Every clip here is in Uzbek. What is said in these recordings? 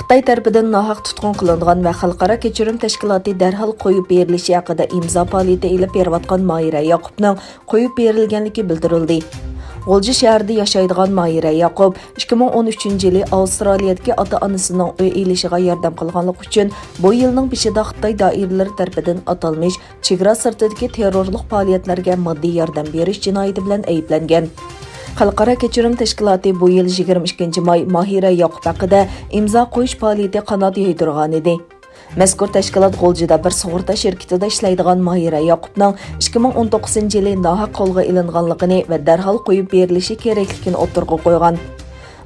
Xitoy tarafidan nohaq tutqun qilingan va xalqaro kechirim tashkiloti darhol qo'yib berilishi haqida imzo faoliyati ilib berayotgan Mahira Yoqubning qo'yib berilganligi bildirildi. G'o'lji shahrida yashaydigan Mahira Yoqub 2013-yili Avstraliyadagi ota-onasining uy elishiga yordam qilganlik uchun bu yilning beshida Xitoy doiralari tomonidan atalmish chegara sirtidagi terrorlik faoliyatlarga moddiy yordam berish jinoyati bilan ayblangan. Xalqaro kechirim tashkiloti bu yil 22-may Mahira Yoqub haqida imzo qo'yish faoliyati qanot yaydirgan edi. Mazkur tashkilot G'o'ljida bir sug'urta shirkatida ishlaydigan Mahira Yoqubning 2019-yili nohaq qo'lga ilinganligini va darhol qo'yib berilishi kerakligini o'tirg'a qo'ygan.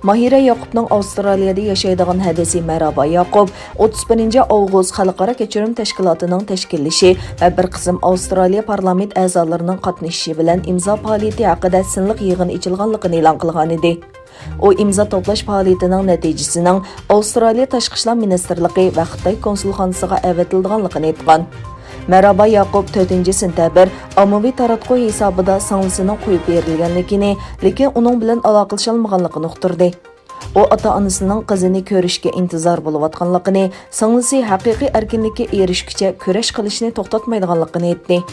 Mahira Yoqubning Avstraliyada yashaydigan hadisi Maraba Yoqub 31-avgust Xalqaro kechirim tashkilotining tashkillashi va bir qism Avstraliya parlament a'zolarining qatnashishi bilan imzo faoliyati haqida sinliq yig'in ichilganligini e'lon qilgan edi. O imzo to'plash faoliyatining natijasining Avstraliya Tashqi ishlar ministrligi va Xitoy konsulxonasiga avatilganligini aytgan. Maraba Yoqub 4-sentabr ommaviy taratquv hisobida singlisining qo'yib berilganligini, lekin uning bilan aloqalasha olmaganligini uqtirdi. O ota-onasining qizini ko'rishga intizor bo'layotganligini, singlisi haqiqiy erkinlikka erishguncha kurash qilishni to'xtatmaydiganligini aytdi.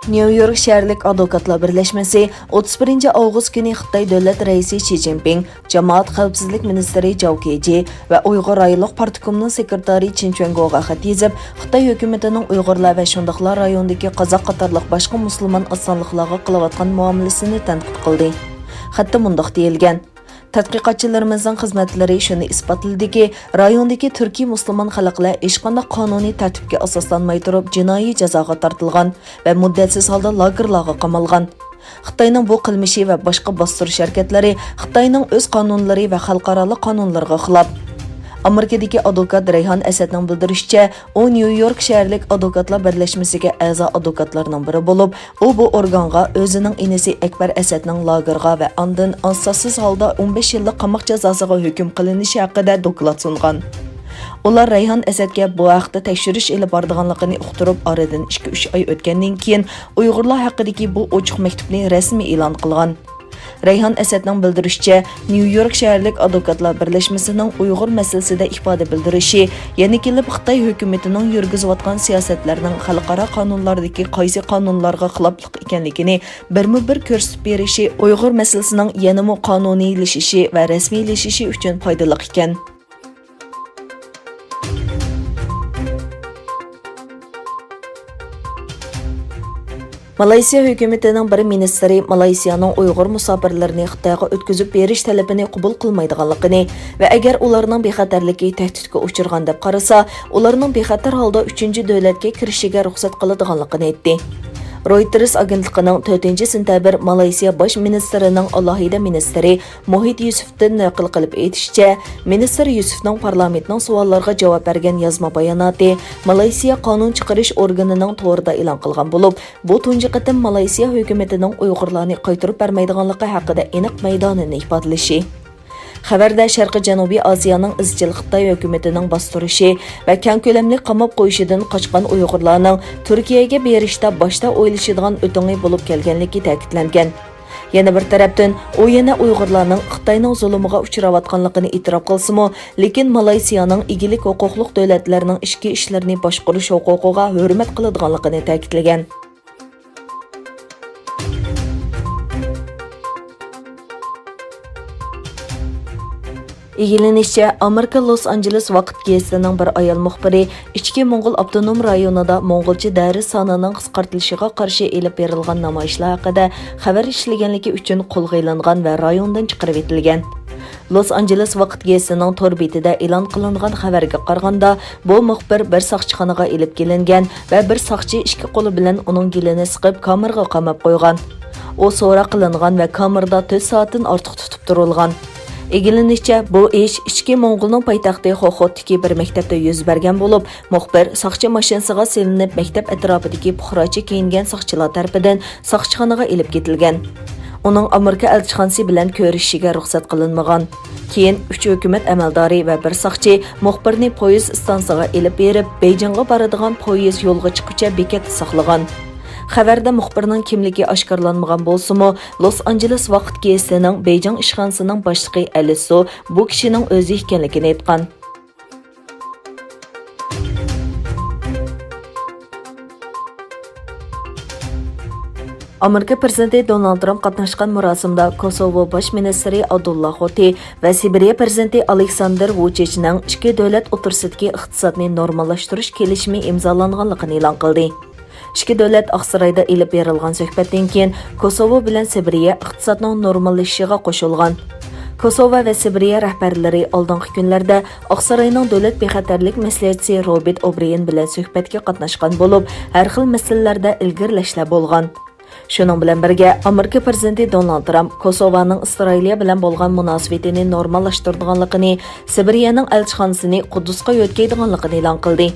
New York shaharlik advokatlar birlashmasi 31-avgust kuni Xitoy davlat raisi Xi Jinping, jamoat xavfsizlik ministri Zhao Keji va Uyg'ur rayonlik partikomining sekretari Chen Chuangoga xat yozib, Xitoy hukumatining Uyg'urlar va shundaqlar rayondagi qozoq qatorliq boshqa musulmon osonliqlarga qilayotgan muomalasini tanqid qildi. Xatda mundaq deyilgan: Tadqiqotchilarimizning xizmatlari shuni isbotladiki, rayondagi turkiy musulmon xalqlar hech qanday qonuniy tartibga asoslanmay turib jinoiy jazoga tortilgan va muddatsiz holda lagerlarga qamalgan. Xitoyning bu qilmishi va boshqa bostirish harakatlari Xitoyning o'z qonunlari va xalqaro qonunlarga xilof. Amerikadagi advokat Rayhan Asadning bildirishicha, u New York shaharlik advokatlar birlashmasiga a'zo advokatlarning biri bo'lib, u bu organga o'zining inisi Akbar Asadning lagerga va ondan asossiz holda 15 yillik qamoq jazosiga hukm qilinishi haqida doklad sungan. Ular Rayhan Asadga bu haqda tekshirish ilib borganligini uqtirib, oradan 2-3 oy o'tgandan keyin Uyg'urlar haqidagi bu ochiq maktubni rasmiy e'lon qilgan. Rayhan Asadning bildirishicha, New York shaharlik advokatlar birlashmasining Uyg'ur masalasida ifoda bildirishi, yana kelib Xitoy hukumatining yurgizayotgan siyosatlarning xalqaro qonunlardagi qaysi qonunlarga xiloflik ekanligini birma-bir ko'rsatib berishi Uyg'ur masalasining yanada qonuniylashishi va rasmiylashishi uchun foydali ekan. Malayziya hukumatining bir ministri Malayziyaning Uyg'ur musofirlarini Xitoyga o'tkazib berish talabini qabul qilmaydiganligini va agar ularning bexatarligi tahdidga uchirgan deb qarasa, ularning bexatar holda 3-davlatga kirishiga ruxsat qiladiganligini aytdi. Reuters agentligining 4-sentabr Malayziya bosh ministrining alohida ministri Mohid Yusufdan naql qilib aytishicha, ministr Yusufning parlamentning savollariga javob bergan yozma bayonoti Malayziya qonun chiqarish organining to'g'rida e'lon qilgan bo'lib, bu tunji qatim Malayziya hukumatining Uyg'urlarni qaytarib bermaydiganligi haqida aniq maydonini ifodalashi. Xabarda Sharqiy Janubiy Osiyoning izchil Xitoy hukumatining bostirishi va keng ko'lamli qamab qo'yishidan qochgan Uyg'urlarning Turkiyaga berishda boshda o'ylashadigan o'tingi bo'lib kelganligi ta'kidlangan. Yana bir tarafdan, u yana Uyg'urlarning Xitoyning zulmiga uchrayotganligini e'tirof qilsa-mu, lekin Malayziyaning egilik huquqli davlatlarning ichki ishlarini boshqarish huquqiga hurmat qiladiganligini ta'kidlagan. Egilinishçe, Amerika Los Angeles vaqt gezitining bir ayol muxbiri ichki Mo'ng'ul avtonom rayonida Mo'ng'ulcha dars sonining qisqartilishiga qarshi elib berilgan namoyishlar haqida xabar ishlaganligi uchun qo'lga ilingan va rayondan chiqarib etilgan. Los Angeles vaqt gezitining tor betida e'lon qilingan xabarga qaraganda, bu muxbir bir soqchixonaga elib kelingan va bir soqchi ikki qo'li bilan uning gilini siqib kameraga qamab qo'ygan. U so'roq qilingan va kamerada 4 soatdan ortiq tutib turilgan. Egilinishçe, bu ish ichki Mo'ng'ulning poytaxti Xoxotdagi bir maktabda yuz bergan bo'lib, muxbir soqchi mashinasiga selinib maktab atrofidagi puxrochi kiyingan soqchilar tarafidan soqchixonaga elib ketilgan. Uning Amerika elchixonasi bilan ko'rishishiga ruxsat qilinmagan. Keyin 3 hukumat amaldori va bir soqchi muxbirni poyezd stansiyasiga elib berib, Beyjingga boradigan poyezd yo'lga chiquvchi bekatda saqlagan. Xabarda muxbirning kimligi oshkorlanmagan bo'lsa-mu, Los Angeles vaqt gezitining Beyjing ishxonasining boshlig'i Aliso bu kishining o'zi ekanligini aytgan. Amerika prezidenti Donald Trump qatnashgan marosimda Kosovo bosh ministri Abdullah Xoti va Sibiriya prezidenti Aleksandr Vuchichning ikki davlat o'rtasidagi iqtisodni normallashtirish kelishimi imzolanganligini e'lon qildi. Ikki davlat Oqsaroyda elib berilgan suhbatdan keyin Kosovo bilan Sibiriya iqtisodning normallashishiga qo'shilgan. Kosovo va Sibiriya rahbarlari oldingi kunlarda Oqsaroyning davlat bexatarlik maslahatchisi Robert O'Brien bilan suhbatga qatnashgan bo'lib, har xil masalalarda ilgirlashlar bo'lgan. Shuning bilan birga Amerika prezidenti Donald Trump Kosovaning Isroiliya bilan bo'lgan munosabatini normallashtirganligini, Sibiriyaning elchixonasini Quddusga yo'tkaydiganligini e'lon qildi.